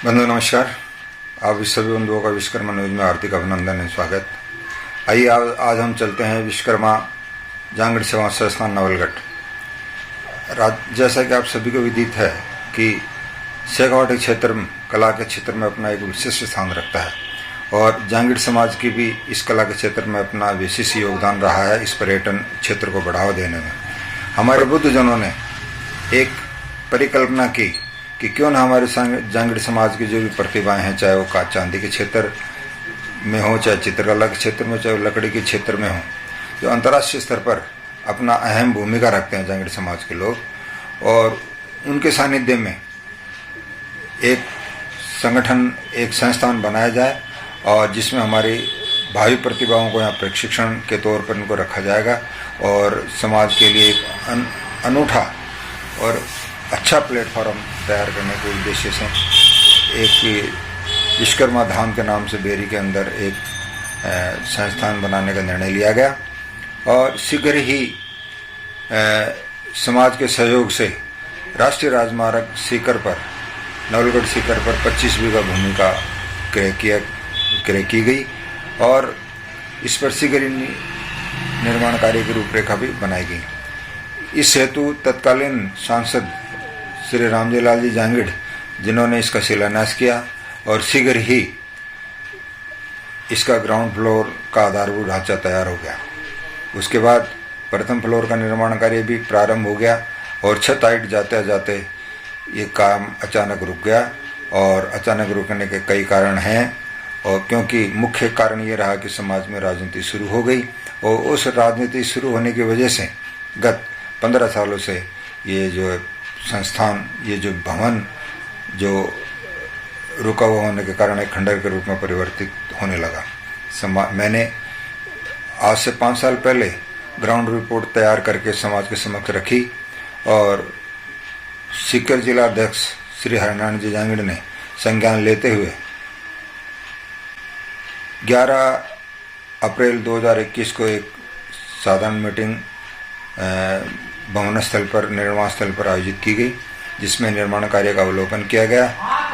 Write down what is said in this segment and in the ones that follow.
बंधु नमस्कार। आप इस सभी बंधुओं का विश्वकर्मा न्यूज में हार्दिक अभिनंदन है, स्वागत। आइए आज हम चलते हैं विश्वकर्मा जांगड़ सेवा संस्थान नवलगढ़। जैसा कि आप सभी को विदित है कि शेखावाटी क्षेत्र में कला के क्षेत्र में अपना एक विशिष्ट स्थान रखता है और जांगड़ समाज की भी इस कला के क्षेत्र में अपना विशेष योगदान रहा है इस पर्यटन क्षेत्र को बढ़ावा देने में। हमारे बुद्धजनों ने एक परिकल्पना की कि क्यों न हमारे जांगड़ समाज की जो भी प्रतिभाएं हैं, चाहे वो चांदी के क्षेत्र में हो, चाहे चित्रकला के क्षेत्र में, चाहे लकड़ी के क्षेत्र में हो, जो अंतर्राष्ट्रीय स्तर पर अपना अहम भूमिका रखते हैं जांगड़ समाज के लोग, और उनके सानिध्य में एक संगठन, एक संस्थान बनाया जाए और जिसमें हमारी भावी प्रतिभाओं को यहाँ प्रशिक्षण के तौर पर इनको रखा जाएगा और समाज के लिए एक अनूठा और अच्छा प्लेटफॉर्म तैयार करने के उद्देश्य से एक विश्वकर्मा धाम के नाम से बेरी के अंदर एक संस्थान बनाने का निर्णय लिया गया और शीघ्र ही समाज के सहयोग से राष्ट्रीय राजमार्ग सीकर पर, नवलगढ़ सीकर पर 25 बीघा भूमि का क्रय की गई और इस पर शीघ्र निर्माण कार्य की रूपरेखा भी बनाई गई। इस हेतु तत्कालीन सांसद श्री रामजी लाल जी जांगड़, जिन्होंने इसका शिलान्यास किया और शीघ्र ही इसका ग्राउंड फ्लोर का आधारभूत ढांचा तैयार हो गया। उसके बाद प्रथम फ्लोर का निर्माण कार्य भी प्रारंभ हो गया और छत हाइट जाते जाते ये काम अचानक रुक गया और अचानक रुकने के कई कारण हैं, और क्योंकि मुख्य कारण ये रहा कि समाज में राजनीति शुरू हो गई और उस राजनीति शुरू होने की वजह से गत 15 सालों से ये जो संस्थान, ये जो भवन जो रुका हुआ होने के कारण एक खंडर के रूप में परिवर्तित होने लगा। मैंने आज से 5 साल पहले ग्राउंड रिपोर्ट तैयार करके समाज के समक्ष रखी और सीकर जिला अध्यक्ष श्री हरिनारायण जी जांगड़ ने संज्ञान लेते हुए 11 अप्रैल 2021 को एक साधारण मीटिंग भवन स्थल पर, निर्माण स्थल पर आयोजित की गई, जिसमें निर्माण कार्य का अवलोकन किया गया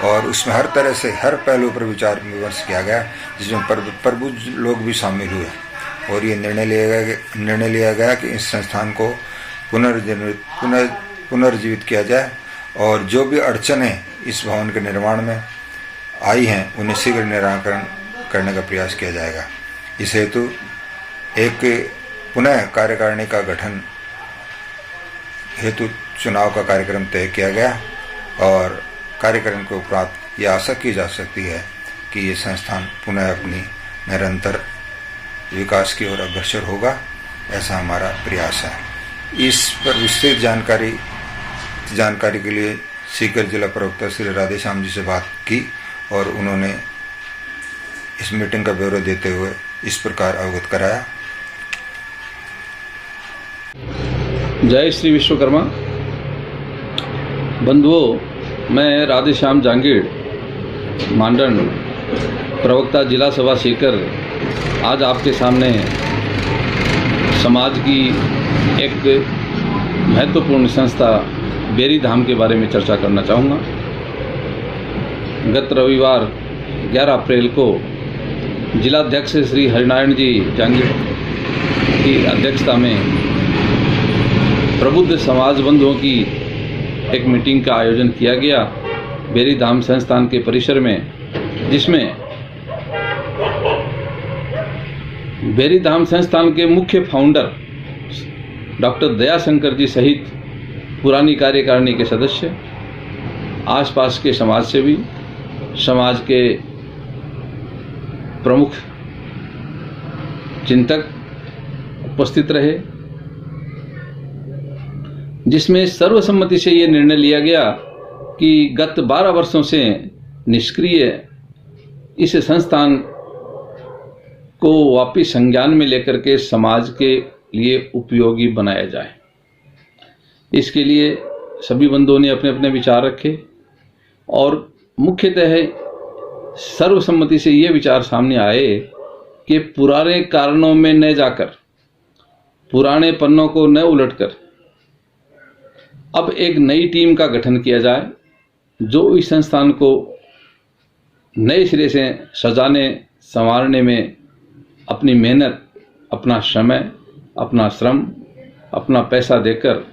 और उसमें हर तरह से हर पहलू पर विचार विमर्श किया गया, जिसमें प्रबुद्ध लोग भी शामिल हुए और ये निर्णय लिया गया कि इस संस्थान को पुनर्जीवित किया जाए और जो भी अड़चनें इस भवन के निर्माण में आई हैं उन्हें शीघ्र निराकरण करने का प्रयास किया जाएगा। इस हेतु एक पुनः कार्यकारिणी का गठन हेतु चुनाव का कार्यक्रम तय किया गया और कार्यक्रम के उपरांत ये आशा की जा सकती है कि ये संस्थान पुनः अपनी निरंतर विकास की ओर अग्रसर होगा, ऐसा हमारा प्रयास है। इस पर विस्तृत जानकारी के लिए सीकर जिला प्रवक्ता श्री राधेश्याम जी से बात की और उन्होंने इस मीटिंग का ब्यौरा देते हुए इस प्रकार अवगत कराया। जय श्री विश्वकर्मा। बंधुओं, मैं राधेश्याम जांगड़, मांडन, प्रवक्ता जिला सभा सीकर, आज आपके सामने समाज की एक महत्वपूर्ण संस्था बेरी धाम के बारे में चर्चा करना चाहूँगा। गत रविवार 11 अप्रैल को जिलाध्यक्ष श्री हरिनारायण जी जांगड़ की अध्यक्षता में प्रबुद्ध समाज बंधुओं की एक मीटिंग का आयोजन किया गया बेरी धाम संस्थान के परिसर में, जिसमें बेरी धाम संस्थान के मुख्य फाउंडर डॉक्टर दयाशंकर जी सहित पुरानी कार्यकारिणी के सदस्य, आसपास के समाज सेवी, समाज के प्रमुख चिंतक उपस्थित रहे, जिसमें सर्वसम्मति से ये निर्णय लिया गया कि गत 12 वर्षों से निष्क्रिय इस संस्थान को वापिस संज्ञान में लेकर के समाज के लिए उपयोगी बनाया जाए। इसके लिए सभी बंधुओं ने अपने अपने विचार रखे और मुख्यतः सर्वसम्मति से ये विचार सामने आए कि पुराने कारणों में न जाकर, पुराने पन्नों को न उलटकर अब एक नई टीम का गठन किया जाए जो इस संस्थान को नए सिरे से सजाने संवारने में अपनी मेहनत, अपना समय, अपना श्रम, अपना पैसा देकर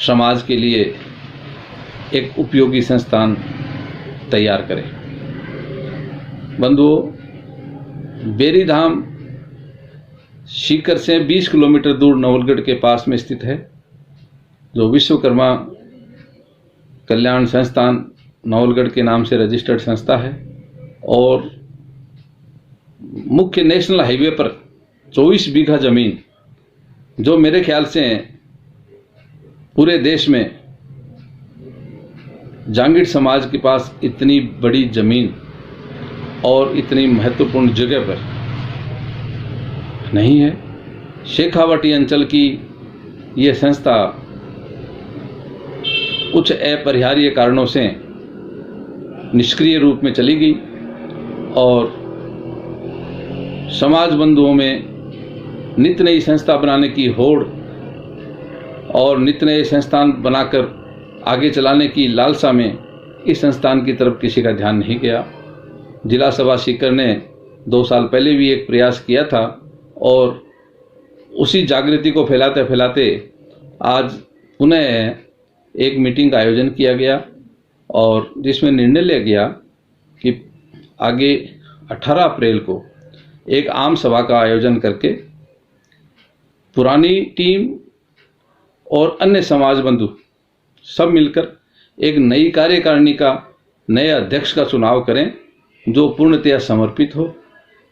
समाज के लिए एक उपयोगी संस्थान तैयार करें। बंधुओं, बेरी धाम सीकर से 20 किलोमीटर दूर नवलगढ़ के पास में स्थित है, जो विश्वकर्मा कल्याण संस्थान नवलगढ़ के नाम से रजिस्टर्ड संस्था है और मुख्य नेशनल हाईवे पर 24 बीघा जमीन, जो मेरे ख्याल से पूरे देश में जांगीड़ समाज के पास इतनी बड़ी जमीन और इतनी महत्वपूर्ण जगह पर नहीं है। शेखावाटी अंचल की यह संस्था कुछ अपरिहार्य कारणों से निष्क्रिय रूप में चली गई और समाज बंधुओं में नित्य नई संस्था बनाने की होड़ और नित्य नए संस्थान बनाकर आगे चलाने की लालसा में इस संस्थान की तरफ किसी का ध्यान नहीं गया। जिला सभा सीकर ने 2 साल पहले भी एक प्रयास किया था और उसी जागृति को फैलाते फैलाते आज पुनः एक मीटिंग का आयोजन किया गया और जिसमें निर्णय लिया गया कि आगे 18 अप्रैल को एक आम सभा का आयोजन करके पुरानी टीम और अन्य समाज बंधु सब मिलकर एक नई कार्यकारिणी का, नए अध्यक्ष का चुनाव करें जो पूर्णतया समर्पित हो,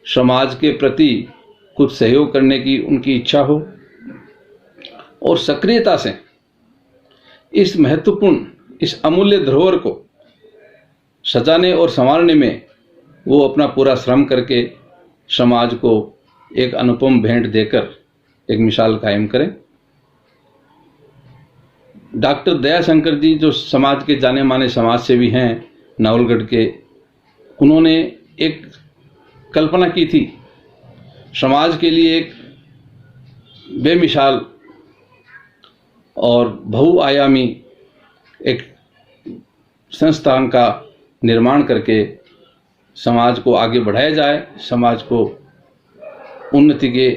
समाज के प्रति कुछ सहयोग करने की उनकी इच्छा हो और सक्रियता से इस महत्वपूर्ण, इस अमूल्य धरोहर को सजाने और संवारने में वो अपना पूरा श्रम करके समाज को एक अनुपम भेंट देकर एक मिसाल कायम करें। डॉक्टर दयाशंकर जी, जो समाज के जाने माने समाज सेवी हैं नवलगढ़ के, उन्होंने एक कल्पना की थी समाज के लिए एक बेमिसाल और बहुआयामी एक संस्थान का निर्माण करके समाज को आगे बढ़ाया जाए, समाज को उन्नति के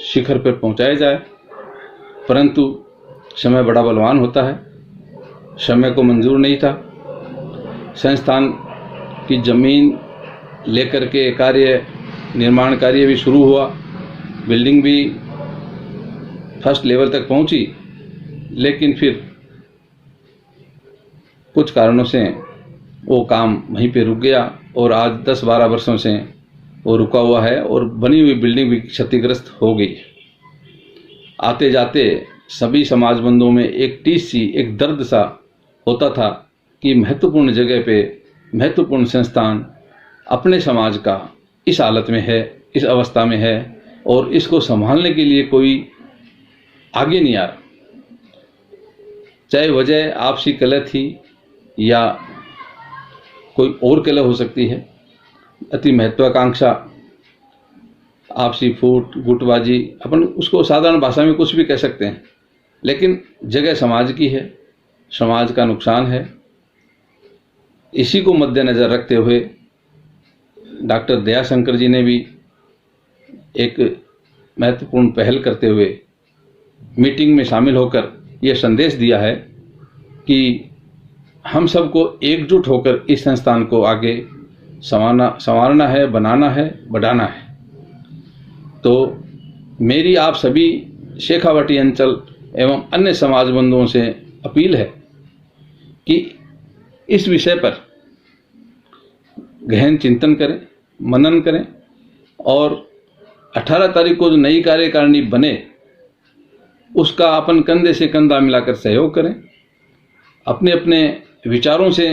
शिखर पर पहुंचाया जाए। परंतु समय बड़ा बलवान होता है, समय को मंजूर नहीं था। संस्थान की जमीन लेकर के निर्माण कार्य भी शुरू हुआ, बिल्डिंग भी फर्स्ट लेवल तक पहुंची, लेकिन फिर कुछ कारणों से वो काम वहीं पे रुक गया और आज 10-12 वर्षों से वो रुका हुआ है और बनी हुई बिल्डिंग भी क्षतिग्रस्त हो गई। आते जाते सभी समाज बंधुओं में एक टीस सी, एक दर्द सा होता था कि महत्वपूर्ण जगह पे महत्वपूर्ण संस्थान अपने समाज का इस हालत में है, इस अवस्था में है और इसको संभालने के लिए कोई आगे नहीं आ रहा। चाहे वजह आपसी कलह थी या कोई और कलह हो सकती है, अति महत्वाकांक्षा, आपसी फूट गुटबाजी, अपन उसको साधारण भाषा में कुछ भी कह सकते हैं, लेकिन जगह समाज की है, समाज का नुकसान है। इसी को मद्देनजर रखते हुए डॉक्टर दयाशंकर जी ने भी एक महत्वपूर्ण पहल करते हुए मीटिंग में शामिल होकर यह संदेश दिया है कि हम सबको एकजुट होकर इस संस्थान को आगे संवारना है, बनाना है, बढ़ाना है। तो मेरी आप सभी शेखावाटी अंचल एवं अन्य समाज बंधुओं से अपील है कि इस विषय पर गहन चिंतन करें, मनन करें और 18 तारीख को जो नई कार्यकारिणी बने उसका अपन कंधे से कंधा मिलाकर सहयोग करें, अपने अपने विचारों से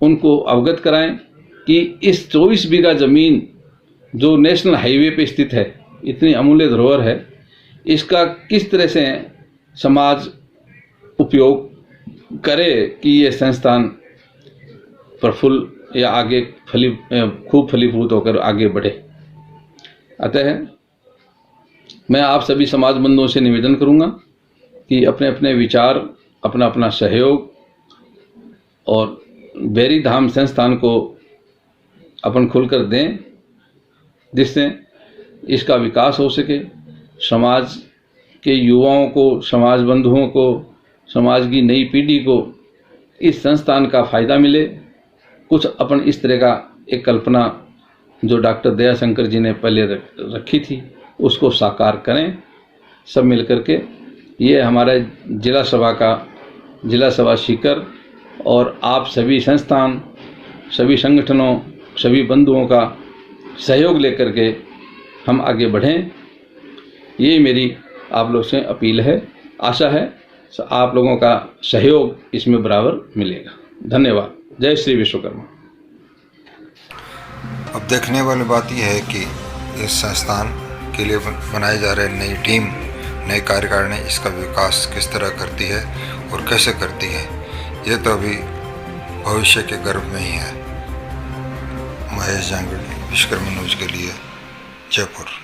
उनको अवगत कराएं कि इस 24 बीघा जमीन जो नेशनल हाईवे पे स्थित है, इतनी अमूल्य धरोहर है, इसका किस तरह से समाज उपयोग करे कि ये संस्थान प्रफुल्ल या आगे खूब फलीभूत होकर आगे बढ़े। अतः मैं आप सभी समाज बंधुओं से निवेदन करूंगा कि अपने अपने विचार, अपना अपना सहयोग और बेरी धाम संस्थान को अपन खुलकर दें, जिससे इसका विकास हो सके, समाज के युवाओं को, समाज बंधुओं को, समाज की नई पीढ़ी को इस संस्थान का फ़ायदा मिले। कुछ अपन इस तरह का एक कल्पना जो डॉक्टर दयाशंकर जी ने पहले रखी थी उसको साकार करें सब मिल करके। ये हमारे जिला सभा सीकर और आप सभी संस्थान, सभी संगठनों, सभी बंधुओं का सहयोग लेकर के हम आगे बढ़ें, ये मेरी आप लोग से अपील है। आशा है आप लोगों का सहयोग इसमें बराबर मिलेगा। धन्यवाद। जय श्री विश्वकर्मा। अब देखने वाली बात यह है कि इस संस्थान के लिए बनाई जा रही नई टीम, नई कार्यकारिणी इसका विकास किस तरह करती है और कैसे करती है, ये तो अभी भविष्य के गर्भ में ही है। महेश जांगड़, विश्वकर्मा न्यूज़ के लिए, जयपुर।